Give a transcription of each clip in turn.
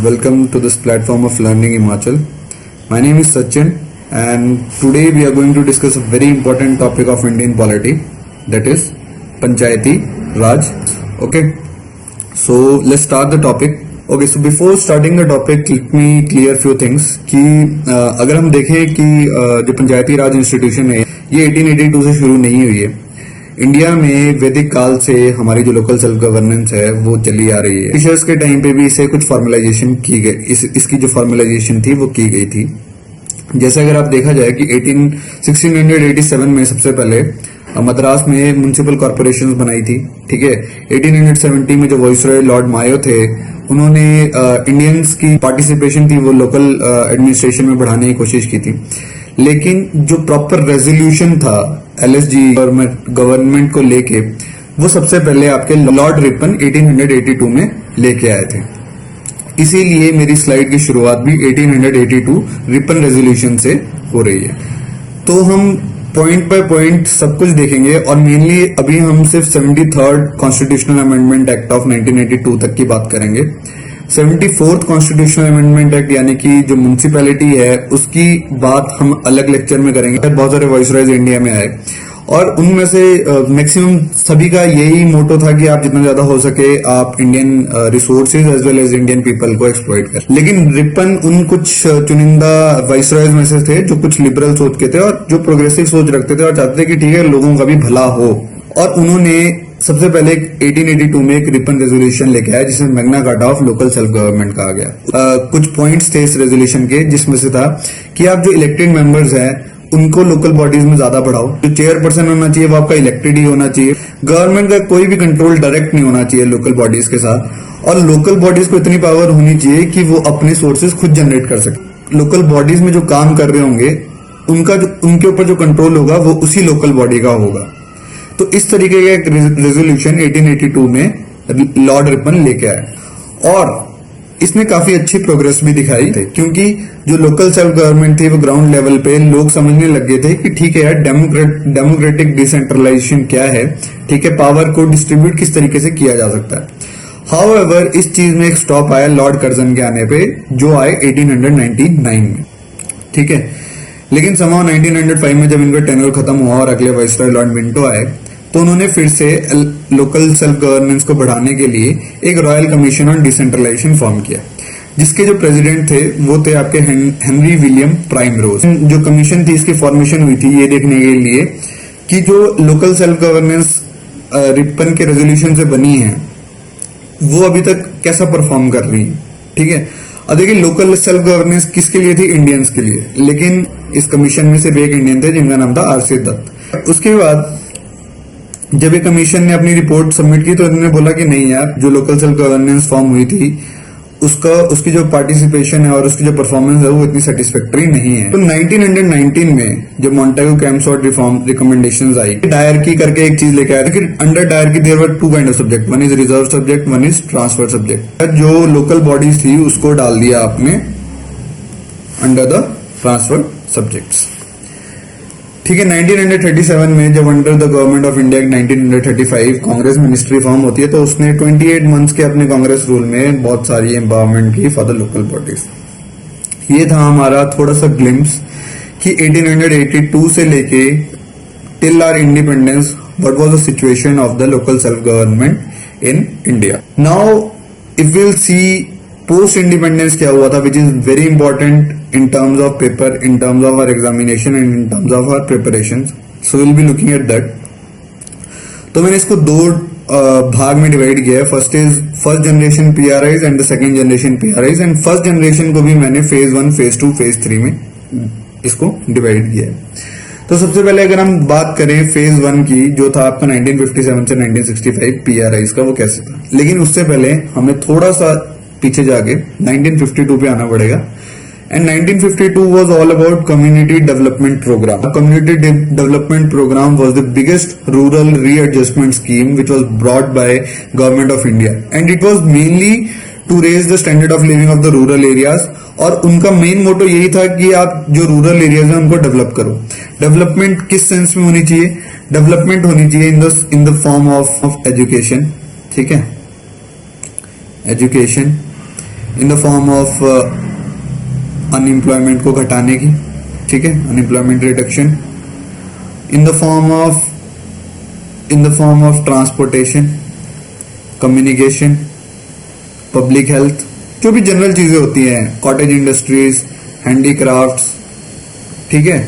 Welcome to this platform of Learning Himachal. My name is Sachin, and today we are going to discuss a very important topic of Indian polity, that is Panchayati Raj. Okay, so let's start the topic. Okay, so before starting the topic, let me clear few things कि अगर हम देखें कि जो पंचायती raj institution है ये 1882 से शुरू नहीं हुई है। इंडिया में वैदिक काल से हमारी जो लोकल सेल्फ गवर्नेंस है वो चली आ रही है। ब्रिटिशर्स के टाइम पे भी इसे कुछ फॉर्मलाइजेशन की गई, इसकी जो फॉर्मलाइजेशन थी वो की गई थी। जैसे अगर आप देखा जाए कि 1687 में सबसे पहले मद्रास में म्युनिसिपल कॉर्पोरेशंस बनाई थी। ठीक है, 1870 में जो वाइसरॉय लॉर्ड मायो थे उन्होंने इंडियंस की पार्टिसिपेशन थी वो लोकल एडमिनिस्ट्रेशन में बढ़ाने की कोशिश की थी, लेकिन जो प्रॉपर रेजोल्यूशन था एलएसजी गवर्नमेंट को लेके वो सबसे पहले आपके लॉर्ड रिपन 1882 में लेके आए थे। इसीलिए मेरी स्लाइड की शुरुआत भी 1882 रिपन रेजोल्यूशन से हो रही है। तो हम पॉइंट बाय पॉइंट सब कुछ देखेंगे और मेनली अभी हम सिर्फ 73rd constitutional amendment act of 1982 तक की बात करेंगे। 74th कॉन्स्टिट्यूशनल अमेंडमेंट एक्ट यानी कि जो म्युनिसिपैलिटी है उसकी बात हम अलग लेक्चर में करेंगे। बहुत सारे वाइसरॉयज इंडिया में आए और उनमें से मैक्सिमम सभी का यही मोटो था कि आप जितना ज्यादा हो सके आप Indian resources as well as Indian people को एक्सप्लॉइट कर। लेकिन रिपन उन कुछ चुनिंदा वाइसरॉयज में से थे जो कुछ लिबरल सोच के थे और जो प्रोग्रेसिव सोच रखते थे और चाहते थे कि ठीक है लोगों का भी भला हो। और उन्होंने सबसे पहले 1882 में एक रिपन रेजोल्यूशन लेके आया जिसमें Magna carta of local self government कहा गया। कुछ पॉइंट्स थे इस रेजोल्यूशन के जिसमें से था कि आप जो इलेक्टेड मेंबर्स हैं उनको लोकल बॉडीज में ज्यादा बढ़ाओ। जो चेयरपर्सन होना चाहिए वो आपका इलेक्टेड ही होना चाहिए। गवर्नमेंट का कोई भी कंट्रोल डायरेक्ट नहीं होना चाहिए लोकल बॉडीज के साथ, और लोकल बॉडीज को इतनी पावर होनी चाहिए कि वो अपने सोर्सेज खुद जनरेट कर सके। लोकल बॉडीज में जो काम कर रहे होंगे उनके ऊपर जो कंट्रोल होगा वो उसी लोकल बॉडी का होगा। तो इस तरीके का एक रेजोल्यूशन 1882 में लॉर्ड रिपन लेके आए और इसने काफी अच्छी प्रोग्रेस भी दिखाई थी, क्योंकि जो लोकल सेल्फ गवर्नमेंट थी वो ग्राउंड लेवल पे लोग समझने लग गए थे कि ठीक है यार डेमोक्रेटिक डिसेंट्रलाइजेशन क्या है, ठीक है पावर को डिस्ट्रीब्यूट किस तरीके से किया जा सकता है। हाउएवर इस चीज में एक स्टॉप आया लॉर्ड कर्जन के आने पे जो आए 1899 में। ठीक है, लेकिन समाव 1905 में जब इनका टेन्योर खत्म हुआ और अगले वाइसरॉय लॉर्ड मिंटो आए तो उन्होंने फिर से लोकल सेल्फ गवर्नेंस को बढ़ाने के लिए एक royal commission on decentralisation form किया, जिसके जो प्रेसिडेंट थे वो थे आपके हेनरी विलियम प्राइमरोज। जो कमीशन थी इसकी फॉर्मेशन हुई थी ये देखने के लिए कि जो लोकल सेल्फ गवर्नेंस रिपन के रेजोल्यूशन से बनी है वो अभी तक कैसा परफॉर्म कर रही है। ठीक है, अब देखिए लोकल सेल्फ गवर्नेंस किसके लिए थी? इंडियंस के लिए, लेकिन इस कमीशन में सिर्फ एक इंडियन थे जिनका नाम था आरसी दत्त। उसके बाद जब ये कमीशन ने अपनी रिपोर्ट सबमिट की तो इन्होंने बोला कि नहीं यार जो लोकल सेल्फ गवर्नेंस फॉर्म हुई थी उसकी जो पार्टिसिपेशन है और उसकी जो परफॉर्मेंस है वो इतनी सेटिस्फैक्टरी नहीं है। तो 1919 में जब मॉन्टेगू कैम्पसॉर्ट रिफॉर्म रिकमेंडेशंस आई, डायरकी करके एक चीज लेके आया था कि under dyarchy there were two kind of subject, one is reserve subject, one is transfer subject. जो लोकल बॉडीज थी उसको डाल दिया आपने अंडर द ट्रांसफर सब्जेक्ट्स। ठीक है, 1937 में जब under the government of India 1935 Congress ministry form होती है तो उसने 28 मंथ्स के अपने कांग्रेस रूल में बहुत सारी एम्पावरमेंट की फॉर द लोकल बॉडीज। ये था हमारा थोड़ा सा ग्लिम्स कि 1882 से लेके till our independence what was the situation of the local self government in India. Now if will see post independence क्या हुआ था, which is very important in terms of paper, in terms of our examination and in terms of our preparations, so we'll be looking at that। तो मैंने इसको दो भाग में divide किया है। First generation पीआरआईज and the second generation पीआरआईज, and first generation को भी मैंने फेज 1, फेज 2, फेज 3 में इसको डिवाइड किया है। तो सबसे पहले अगर हम बात करें फेज 1 की जो था आपका 1957 से 1965 पीआरआईज का, वो कैसे था, लेकिन उससे पहले हमें थोड़ा सा पीछे जाके 1952 पे आना पड़ेगा। And 1952 was all about community development program. The community development program was the biggest rural readjustment scheme which was brought by Government of India, and it was mainly to raise the standard of living of the rural areas। और उनका main motto यही था कि आप जो rural areas हैं उनको develop करो। डेवलपमेंट किस सेंस में होनी चाहिए? डेवलपमेंट होनी चाहिए in the form of education. ठीक है, education, in the form of unemployment को घटाने की, ठीक है, unemployment reduction, in the form of transportation, communication, public health, जो भी जनरल चीजें होती हैं, कॉटेज इंडस्ट्रीज, हैंडीक्राफ्ट्स, ठीक है,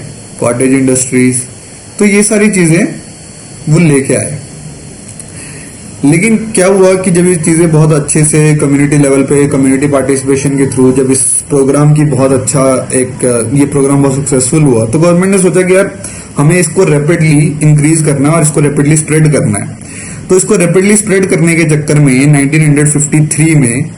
कॉटेज इंडस्ट्रीज, तो ये सारी चीजें वो लेके आए। लेकिन क्या हुआ कि जब ये चीजें बहुत अच्छे से कम्युनिटी लेवल पे, कम्युनिटी पार्टिसिपेशन के थ्रू, जब इस प्रोग्राम की बहुत अच्छा ये प्रोग्राम बहुत सक्सेसफुल हुआ, तो गवर्नमेंट ने सोचा कि यार हमें इसको रैपिडली इंक्रीज करना है और इसको रैपिडली स्प्रेड करना है। तो इसको रैपिडली स्प्रेड करने के चक्कर में 1953 में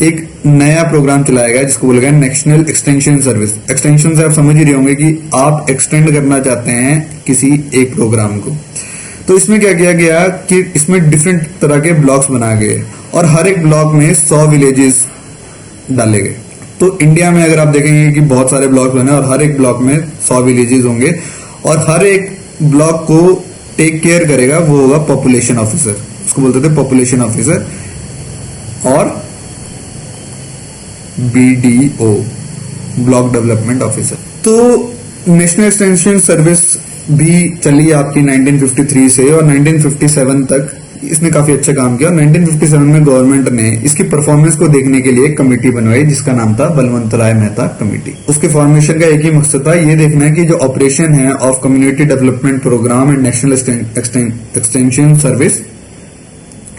एक नया प्रोग्राम चलाया गया जिसको बोला गया नेशनल एक्सटेंशन सर्विस। एक्सटेंशन से आप समझ ही रहे होंगे कि आप एक्सटेंड करना चाहते हैं किसी एक प्रोग्राम को। तो इसमें क्या किया गया कि इसमें डिफरेंट तरह के ब्लॉक्स बनाए गए और हर एक ब्लॉक में 100 विलेजेस डाले गए। तो इंडिया में अगर आप देखेंगे कि बहुत सारे ब्लॉक बने और हर एक ब्लॉक में 100 विलेजेस होंगे और हर एक ब्लॉक को टेक केयर करेगा वो होगा पॉपुलेशन ऑफिसर, उसको बोलते थे पॉपुलेशन ऑफिसर, और BDO, ब्लॉक डेवलपमेंट ऑफिसर। तो नेशनल एक्सटेंशन सर्विस भी चली आपकी 1953 से और 1957 तक इसने काफी अच्छा काम किया। और 1957 में गवर्नमेंट ने इसकी परफॉर्मेंस को देखने के लिए एक कमेटी बनवाई जिसका नाम था बलवंत राय मेहता कमेटी। उसके फॉर्मेशन का एक ही मकसद था, ये देखना है कि जो ऑपरेशन है of community development programme and national extension service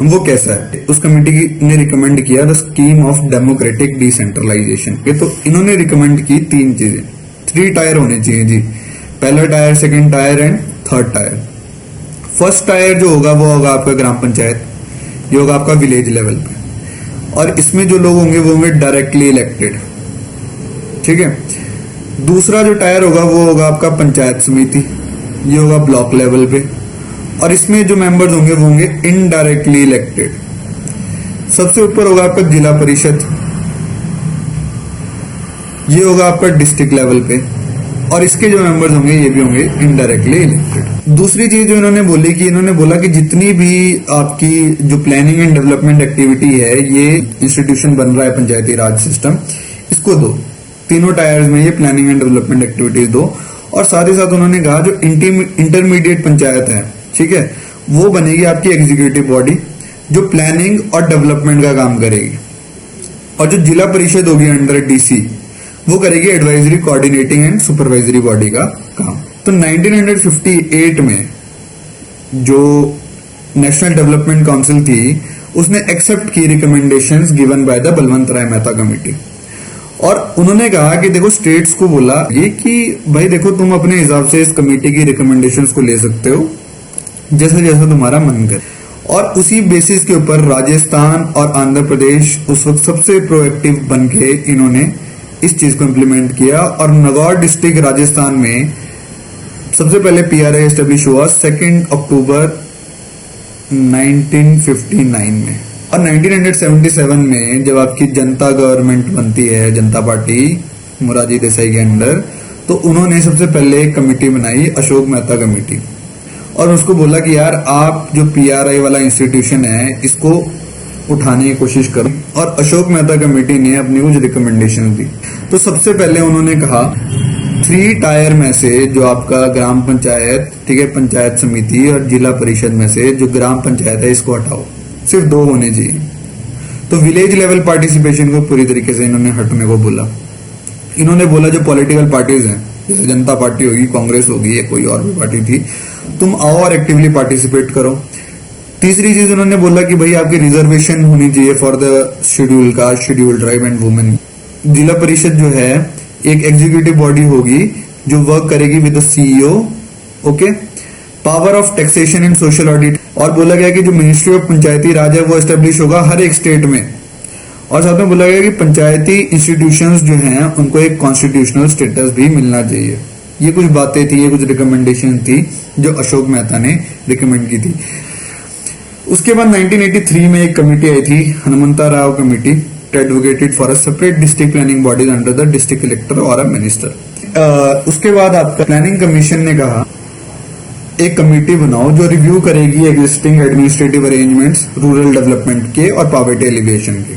वो कैसा है। उस कमेटी ने रिकमेंड किया the scheme of democratic decentralisation. ये तो इन्होंने रिकमेंड की 3 चीजें, 3 टायर होने चाहिए जी, पहला tyre, second tier and third tier. First tier जो होगा वो होगा आपका ग्राम पंचायत, ये होगा आपका विलेज लेवल पे, और इसमें जो लोग होंगे वो होंगे डायरेक्टली इलेक्टेड, ठीक है। दूसरा जो टायर होगा वो होगा आपका पंचायत समिति, ये होगा ब्लॉक लेवल पे, और इसमें जो मेंबर्स होंगे वो होंगे इनडायरेक्टली इलेक्टेड। सबसे ऊपर होगा आपका जिला परिषद, ये होगा आपका डिस्ट्रिक्ट लेवल पे, और इसके जो मेंबर्स होंगे ये भी होंगे इनडायरेक्टली इलेक्टेड। दूसरी चीज जो इन्होंने बोली कि इन्होंने बोला कि जितनी भी आपकी जो प्लानिंग एंड डेवलपमेंट एक्टिविटी है, ये इंस्टीट्यूशन बन रहा है पंचायती राज सिस्टम, इसको दो, तीनों टायर्स में ये प्लानिंग एंड डेवलपमेंट एक्टिविटीज दो। और साथ ही साथ उन्होंने कहा जो इंटरमीडिएट पंचायत है, ठीक है, वो बनेगी आपकी एग्जीक्यूटिव बॉडी जो प्लानिंग और डेवलपमेंट का काम करेगी, और जो जिला परिषद होगी अंडर DC वो करेगी advisory, coordinating and supervisory body का काम। तो 1958 में जो नेशनल डेवलपमेंट काउंसिल थी उसने एक्सेप्ट की recommendations given by the Balwant Rai Mehta committee, और उन्होंने कहा कि देखो स्टेट्स को बोला ये कि भाई देखो तुम अपने हिसाब से इस कमेटी की रिकमेंडेशंस को ले सकते हो जैसे जैसा तुम्हारा मन करे। और उसी बेसिस के ऊपर राजस्थान और आंध्र प्रदेश उस वक्त सबसे प्रोएक्टिव बन के इन्होंने इस चीज को इम्प्लीमेंट किया, और नगौर डिस्ट्रिक्ट राजस्थान में सबसे पहले PRA एस्टेब्लिश हुआ 2 अक्टूबर 1959 में। और 1977 में जब आपकी जनता गवर्नमेंट बनती है, जनता पार्टी मोरारजी देसाई के अंडर, तो उन्होंने सबसे पहले एक कमेटी बनाई, अशोक मेहता कमेटी, और उसको बोला कि यार आप जो PRI वाला इंस्टीट्यूशन है इसको उठाने की कोशिश करो। और अशोक मेहता कमेटी ने अपनी कुछ रिकमेंडेशन दी। तो सबसे पहले उन्होंने कहा 3 टायर में से जो आपका ग्राम पंचायत, ठीक है, पंचायत समिति और जिला परिषद में से जो ग्राम पंचायत है इसको हटाओ, सिर्फ 2 होने चाहिए। तो विलेज लेवल पार्टिसिपेशन को पूरी तरीके से इन्होंने हटने को बोला। इन्होंने बोला जो पॉलिटिकल पार्टीज हैं, जैसे जनता पार्टी होगी, कांग्रेस होगी या कोई और भी पार्टी थी, तुम आओ और एक्टिवली पार्टिसिपेट करो। तीसरी चीज उन्होंने बोला कि भाई आपकी रिजर्वेशन होनी चाहिए for the schedule caste, schedule tribe and women. जिला परिषद जो है एक एग्जीक्यूटिव बॉडी होगी जो वर्क करेगी with the CEO, okay. Power of taxation and social audit, और बोला गया कि जो मिनिस्ट्री ऑफ पंचायती राज है वो एस्टेब्लिश होगा हर एक स्टेट में, और साथ में बोला गया कि पंचायती इंस्टीट्यूशंस जो हैं उनको एक कॉन्स्टिट्यूशनल स्टेटस भी मिलना चाहिए। ये कुछ बातें थी, ये कुछ रिकमेंडेशन थी जो अशोक मेहता ने रिकमेंड की थी। उसके बाद 1983 में एक कमेटी आई थी, Hanumanta Rao committee, advocated for a separate district planning bodies under the district collector और अ मिनिस्टर। उसके बाद आपका प्लानिंग कमीशन ने कहा एक कमेटी बनाओ जो रिव्यू करेगी existing administrative arrangements rural development के और पॉवर्टी एलिवेशन के।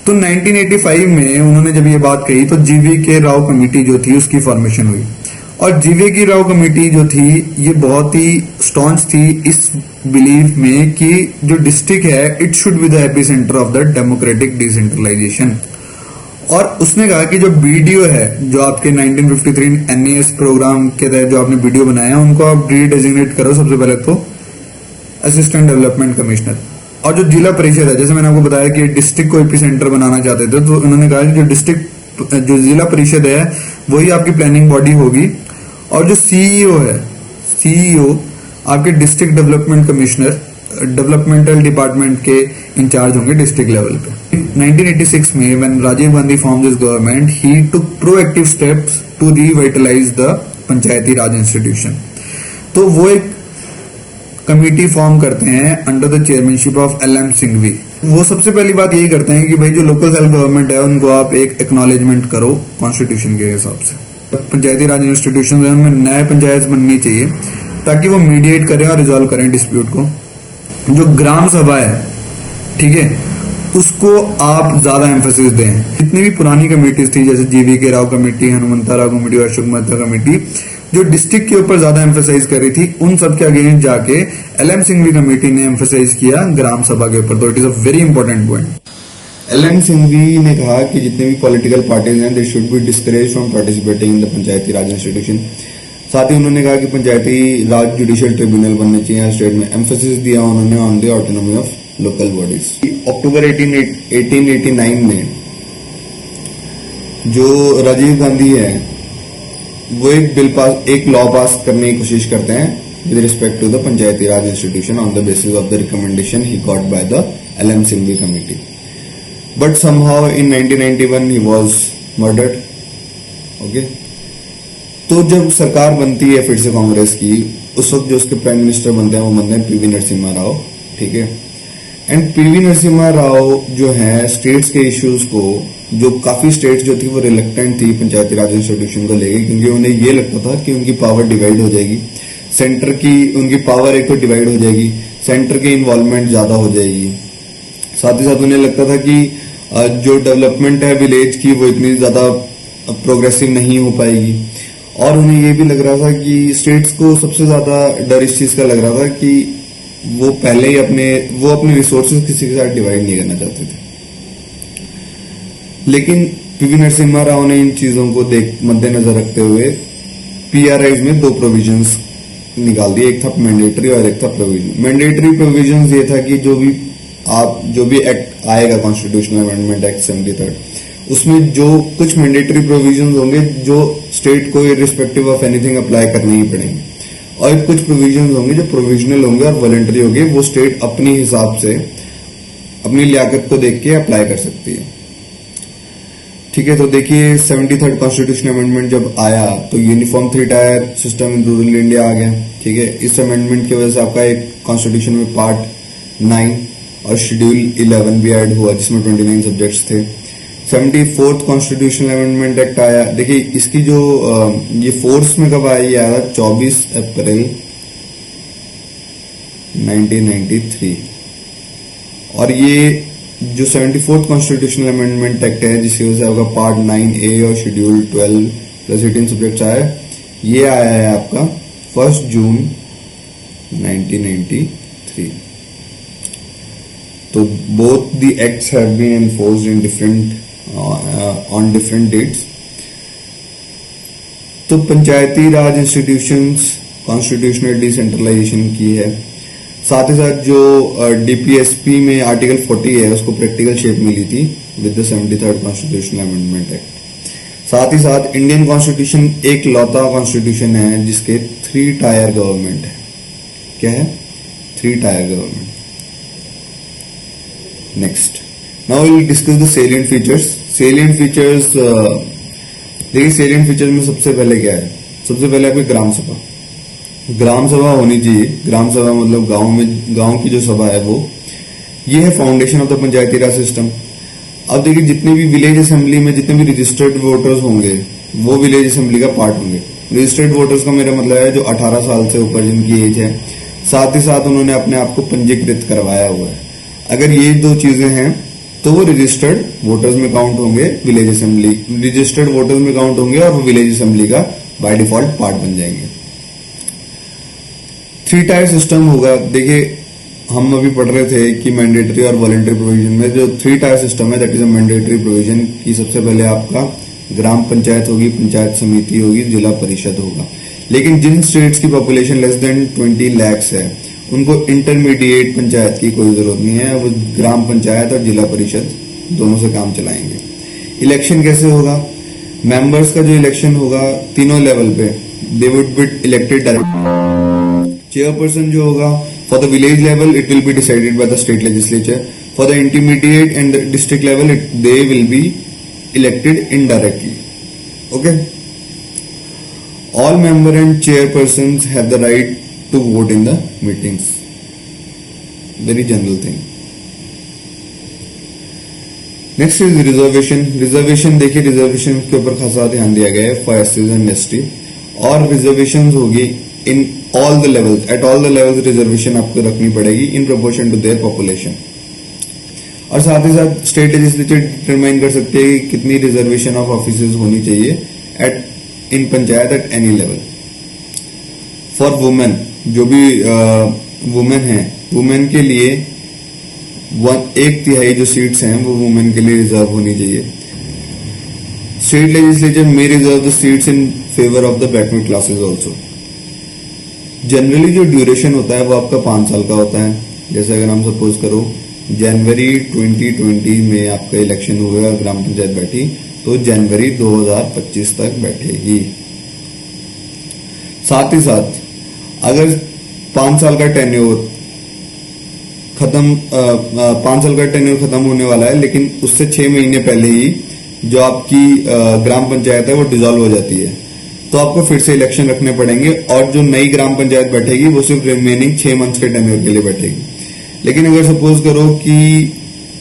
तो 1985 में उन्होंने जब ये बात कही तो जीवीके राव कमेटी जो थी उसकी फॉर्मेशन हुई। और जीवीके राव कमेटी जो थी ये बहुत ही स्टॉन्च थी इस बिलीफ में कि जो डिस्ट्रिक्ट है it should be the epicentre of the democratic decentralisation. और उसने कहा कि जो बीडीओ है, जो आपके 1953 एनईएस प्रोग्राम के तहत जो आपने बीडीओ बनाया उनको आप रीडेजिग्नेट करो सबसे पहले तो असिस्टेंट डेवलपमेंट कमिश्नर। और जो जिला परिषद है, जैसे मैंने आपको बताया कि डिस्ट्रिक्ट को एपी सेंटर बनाना चाहते थे, तो उन्होंने कहा कि जो जिला परिषद है वही आपकी प्लानिंग बॉडी होगी। और जो सीईओ है, सीईओ आपके district development commissioner developmental department के इंचार्ज होंगे डिस्ट्रिक्ट लेवल पे। 1986 में when Rajiv Gandhi form this government he took proactive steps to revitalise the panchayati raj institution. तो वो एक कमेटी फॉर्म करते हैं under the chairmanship of LM Singhvi. वो सबसे पहली बात यही करते हैं कि भाई जो लोकल सेल्फ गवर्नमेंट है उनको आप एक एक्नॉलेजमेंट करो कॉन्स्टिट्यूशन के हिसाब से। पंचायती राज इंस्टीट्यूशन है उनमें नए पंचायत बननी चाहिए ताकि वो मीडिएट करें और रिजॉल्व करें डिस्प्यूट को। जो ग्राम सभा है, ठीक है, उसको आप ज्यादा एम्फोसिस दें। जितनी भी पुरानी कमेटीज थी जैसे GVK Rao committee, Hanumanta Rao committee और अशोक मेहता कमेटी जो डिस्ट्रिक्ट के ऊपर ज्यादा एम्फोसाइज कर रही थी, उन सब के अगेंस्ट जाके एलएम सिंघवी कमेटी ने एम्फोसाइज किया ग्राम सभा के ऊपर। तो it is a very important point. LM Singhvi ने कहा कि जितने भी पॉलिटिकल पार्टीज हैं they should be discourage from participating in the panchayati raj institution. साथ ही उन्होंने कहा कि पंचायती राज जुडिशियल ट्रिब्यूनल बनने चाहिए स्टेट में। एम्फोसिस दिया उन्होंने on the autonomy of local bodies. अक्टूबर 1889 में जो राजीव गांधी है वो एक लॉ पास करने की कोशिश करते हैं with respect to the panchayati raj institution on the basis of the recommendation he got by the LM Singhvi committee. But somehow in 1991 he was murdered. Okay, तो जब सरकार बनती है फिर से कांग्रेस की, उस वक्त जो उसके प्राइम मिनिस्टर बनते हैं वो बनते हैं पीवी नरसिम्हा राव। ठीक है, एंड पीवी नरसिम्हा राव जो है स्टेट्स के इश्यूज को, जो काफी स्टेट्स जो थी वो रिलेक्टेंट थी पंचायती राज इंस्टीट्यूशन को लेके, क्योंकि उन्हें ये लगता था कि उनकी पावर डिवाइड हो जाएगी, सेंटर की उनकी पावर एक तो डिवाइड हो जाएगी, सेंटर की इन्वॉल्वमेंट ज्यादा हो जाएगी। साथ ही साथ उन्हें लगता था कि जो डेवलपमेंट है विलेज की वो इतनी ज्यादा प्रोग्रेसिव नहीं हो पाएगी। और उन्हें ये भी लग रहा था कि स्टेट्स को सबसे ज्यादा डर इस चीज का लग रहा था कि वो पहले ही अपने रिसोर्सेज किसी के साथ डिवाइड नहीं करना चाहते थे। लेकिन पीवी नरसिम्हा राव ने इन चीजों को मद्देनजर रखते हुए पीआरआईज में दो प्रोविजंस निकाल दिए, एक था मैंडेटरी और एक था प्रोविजन। मैंडेटरी प्रोविजंस ये था कि जो भी एक्ट आएगा कॉन्स्टिट्यूशनल अमेंडमेंट एक्ट 73, उसमें जो कुछ मैंडेटरी प्रोविजंस होंगे जो स्टेट को इररिस्पेक्टिव ऑफ एनीथिंग अप्लाई करने ही पड़ेंगे, और कुछ प्रोविजंस होंगे जो प्रोविजनल होंगे और वॉलंटरी होंगे, वो स्टेट अपनी हिसाब से अपनी लियाकत को देख के अप्लाई कर सकती है। ठीक है, तो देखिए 73rd कॉन्स्टिट्यूशन अमेंडमेंट जब आया तो uniform 3 tier system in rural India आ गया। ठीक है, इस अमेंडमेंट की वजह से आपका एक कॉन्स्टिट्यूशन में पार्ट 9 और शेड्यूल 11 भी ऐड हुआ जिसमें 29 सब्जेक्ट्स थे। 74th कॉन्स्टिट्यूशनल अमेंडमेंट एक्ट आया। देखिए इसकी जो ये फोर्स में कब आया, ये आया 24 अप्रैल 1993। और ये जो 74th कॉन्स्टिट्यूशनल अमेंडमेंट एक्ट है जिसकी वजह से आपका पार्ट 9A और शेड्यूल 12 प्लस 18 सब्जेक्ट्स आया, ये आया है आपका 1 जून 1993। तो both the acts have been enforced in on different dates. तो पंचायती राज इंस्टीट्यूशंस कॉन्स्टिट्यूशनल डिसेंट्रलाइजेशन की है। साथ ही साथ जो डीपीएसपी में आर्टिकल 40 है उसको प्रैक्टिकल शेप मिली थी with the 73rd constitutional amendment act. साथ ही साथ इंडियन कॉन्स्टिट्यूशन एक लौता कॉन्स्टिट्यूशन है जिसके 3 टायर गवर्नमेंट है। क्या है? 3 tier government. Next, now we will discuss the salient features. Salient features, देखिए सेलिएंट फीचर्स में सबसे पहले क्या है? सबसे पहले आपकी ग्राम सभा। ग्राम सभा होनी चाहिए। ग्राम सभा मतलब गांव की जो सभा है वो, ये है foundation of the panchayati Raj system. अब देखिए जितने भी विलेज असेंबली में जितने भी रजिस्टर्ड वोटर्स होंगे वो विलेज असेंबली का पार्ट होंगे। रजिस्टर्ड वोटर्स का मेरा मतलब है जो 18 साल से ऊपर जिनकी एज है, साथ ही साथ उन्होंने अपने आप को पंजीकृत करवाया हुआ है। अगर ये दो चीजें हैं तो वो रजिस्टर्ड वोटर्स में काउंट होंगे, विलेज असेंबली रजिस्टर्ड वोटर्स में काउंट होंगे और वो विलेज असेंबली का बाय डिफॉल्ट पार्ट बन जाएंगे। 3 टायर सिस्टम होगा। देखिए हम अभी पढ़ रहे थे कि मैंडेटरी और वॉलंटरी प्रोविजन में जो 3 टायर सिस्टम है that is a mandatory provision की सबसे पहले आपका ग्राम पंचायत होगी, पंचायत समिति होगी, जिला परिषद होगा। लेकिन जिन स्टेट्स की पॉपुलेशन लेस देन 20 lakhs है उनको इंटरमीडिएट पंचायत की कोई जरूरत नहीं है, वो ग्राम पंचायत और जिला परिषद दोनों से काम चलाएंगे। इलेक्शन कैसे होगा? मेंबर्स का जो इलेक्शन होगा तीनों लेवल पे they would be elected directly. Chairperson जो होगा for the village level it will be decided by the state legislature, for the intermediate and the district level they will be elected indirectly. Okay, all member and chairpersons have the right to vote in the meetings. Very general thing. Next is reservation. Reservation देखिए reservation के ऊपर खासा ध्यान दिया गया है for SCs and ST, और reservation होगी in all the levels, at all the levels reservation आपको रखनी पड़ेगी in proportion to their population. और साथ ही साथ स्टेट लेजिस्लेचर डिटरमाइन कर सकते हैं कि कितनी रिजर्वेशन ऑफ ऑफिसेज होनी चाहिए at in panchayat at any level. For women, जो भी वुमेन है, वुमेन के लिए 1/3 जो सीट्स हैं वो वुमेन के लिए रिजर्व होनी चाहिए। State legislature may reserve the seats in favour of the backward classes also. Generally जो ड्यूरेशन होता है वो आपका 5 साल का होता है। जैसे अगर हम सपोज करो जनवरी 2020 में आपका इलेक्शन हुआ और ग्राम पंचायत बैठी तो जनवरी 2025 तक बैठेगी। साथ ही साथ अगर 5 साल का टेन्योर खत्म 5 साल का टेन्योर खत्म होने वाला है लेकिन उससे 6 महीने पहले ही जो आपकी ग्राम पंचायत है वो डिसॉल्व हो जाती है तो आपको फिर से इलेक्शन रखने पड़ेंगे और जो नई ग्राम पंचायत बैठेगी वो सिर्फ रिमेनिंग 6 मंथ्स के टेन्योर के लिए बैठेगी। लेकिन अगर सपोज करो कि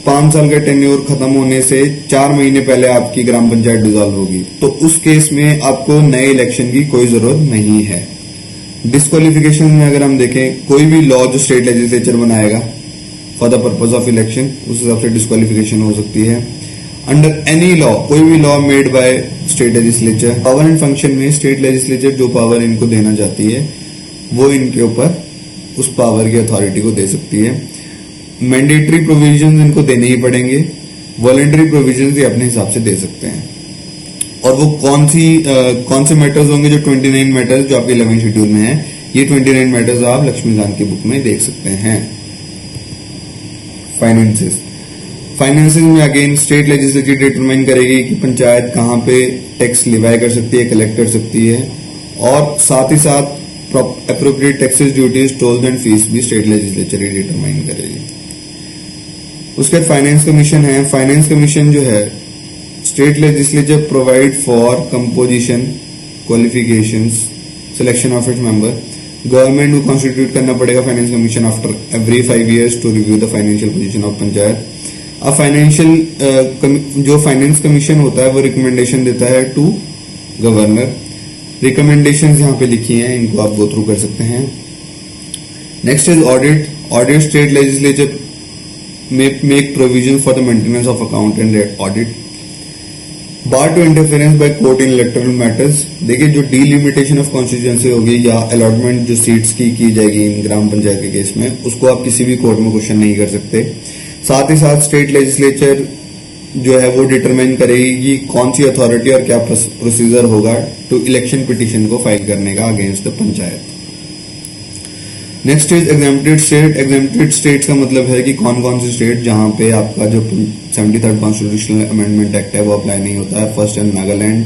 5 साल का टेन्योर खत्म होने से 4 महीने पहले आपकी ग्राम पंचायत डिसॉल्व होगी तो उस केस में आपको नए इलेक्शन की कोई जरूरत नहीं है। डिस्क्वालिफिकेशन में अगर हम देखें, कोई भी लॉ जो स्टेट लेजिस्लेचर बनाएगा for the purpose of election उस हिसाब से डिस्क्वालिफिकेशन हो सकती है। अंडर एनी लॉ, कोई भी law made by state legislature, power and function में स्टेट लेजिस्लेचर जो पावर इनको देना चाहती है वो इनके ऊपर उस पावर की अथॉरिटी को दे सकती है। मैंडेटरी प्रोविजंस इनको देने ही पड़ेंगे, वॉलंटरी प्रोविजंस ये अपने हिसाब से दे सकते हैं। और वो कौन से मैटर्स होंगे? जो 29 मैटर्स जो आपके 11 शेड्यूल में है, ये 29 मैटर्स आप लक्ष्मीकांत की बुक में देख सकते हैं। फाइनेंसेस में अगेन स्टेट लेजिस्लेचर डिटरमाइन करेगी कि पंचायत कहां पे टैक्स लिवाई कर सकती है, कलेक्ट कर सकती है, और साथ ही साथ appropriate taxes, duties, tolls and fees भी स्टेट लेजिस्लेचर ही डिटरमाइन करेगी। उसके बाद फाइनेंस कमीशन है। फाइनेंस कमीशन जो है state legislature provide for composition, qualifications, selection of its member. Government को कॉन्स्टिट्यूट करना पड़ेगा finance commission after every 5 years to review the financial position of panchayat. अब फाइनेंशियल जो फाइनेंस कमीशन होता है वो रिकमेंडेशन देता है टू गवर्नर। रिकमेंडेशंस यहाँ पे लिखी हैं, इनको आप गो थ्रू कर सकते हैं। Next is audit. Audit state legislature make provision for the maintenance of account and audit. Bar to interference by court in electoral matters. देखिए जो डीलिमिटेशन ऑफ कॉन्स्टिट्यूएंसी होगी या अलॉटमेंट जो सीट्स की जाएगी इन ग्राम पंचायत के केस में, उसको आप किसी भी कोर्ट में क्वेश्चन नहीं कर सकते। साथ ही साथ स्टेट लेजिस्लेचर जो है वो डिटरमाइन करेगी कि कौन सी अथॉरिटी और क्या प्रोसीजर होगा टू इलेक्शन पिटीशन को फाइल करने का against the panchayat. Next is exempted state. Exempted states का मतलब है कि कौन कौन सी स्टेट जहां पे आपका जो 73rd कॉन्स्टिट्यूशनल अमेंडमेंट एक्ट है वो अप्लाई नहीं होता है। फर्स्ट है नागालैंड,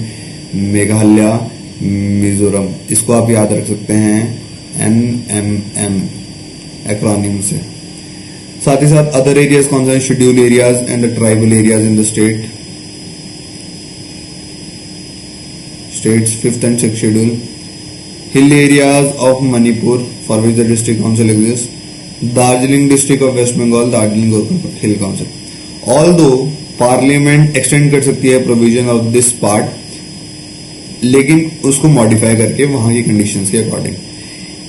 मेघालय, मिजोरम। इसको आप याद रख सकते हैं NMM एक्रोनिम से। साथ ही साथ अदर एरियाज कौन सा? Schedule areas and the tribal areas in the states 5th and 6th schedule. Hill areas of Manipur for which the district council exist. Darjeeling district of West Bengal, Darjeeling hill council. Although parliament extend कर सकती है provision of this part, लेकिन उसको modify करके वहां की conditions के according.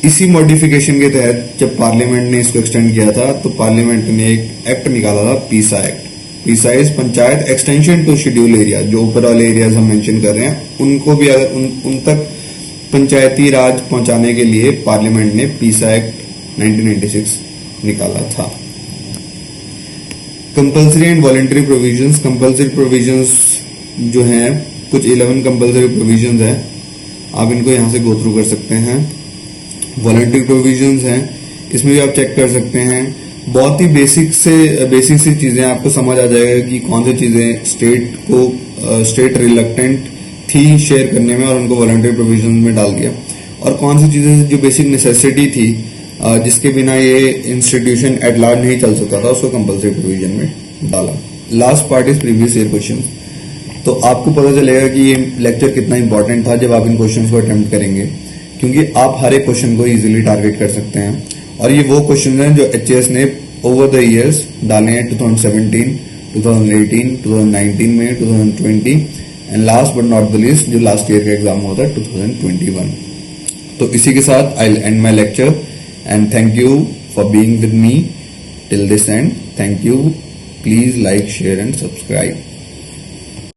इसी मॉडिफिकेशन के तहत जब पार्लियामेंट ने इसको एक्सटेंड किया था तो पार्लियामेंट ने एक एक्ट निकाला था, PESA act. Precise panchayat extension to schedule area, जो ऊपर वाले एरियाज हम मेंशन कर रहे हैं उनको भी अगर उन तक पंचायती राज पहुंचाने के लिए पार्लियामेंट ने पीसा एक्ट 1996 निकाला था। Compulsory and voluntary provisions. Compulsory provisions जो हैं, कुछ 11 कंपल्सरी प्रोविजंस हैं, आप इनको यहां से गो थ्रू कर सकते हैं। वॉलंटरी प्रोविजंस हैं, इसमें भी आप चेक कर सकते हैं। बहुत ही बेसिक सी चीजें आपको समझ आ जाएगा कि कौन सी चीजें स्टेट रिलक्टेंट थी शेयर करने में और उनको वॉलंटरी प्रोविजन में डाल दिया, और कौन सी चीजें जो बेसिक नेसेसिटी थी जिसके बिना ये इंस्टीट्यूशन एट लार्ज नहीं चल सकता था, उसको कंपल्सरी प्रोविजन में डाला। Last part is previous year question. तो आपको पता चलेगा कि ये लेक्चर कितना इंपॉर्टेंट था जब आप इन क्वेश्चन को अटेम्प्ट करेंगे, क्योंकि आप हर एक क्वेश्चन को इजीली टारगेट कर सकते हैं। और ये वो क्वेश्चन हैं जो एचएएस ने ओवर द इयर्स डाले हैं 2017, 2018, 2019 में, 2020 and last but not the least जो लास्ट ईयर का एग्जाम हुआ था 2021। तो इसी के साथ I will and my lecture and thank you for being with me till this and. Thank you. Please like, share and subscribe.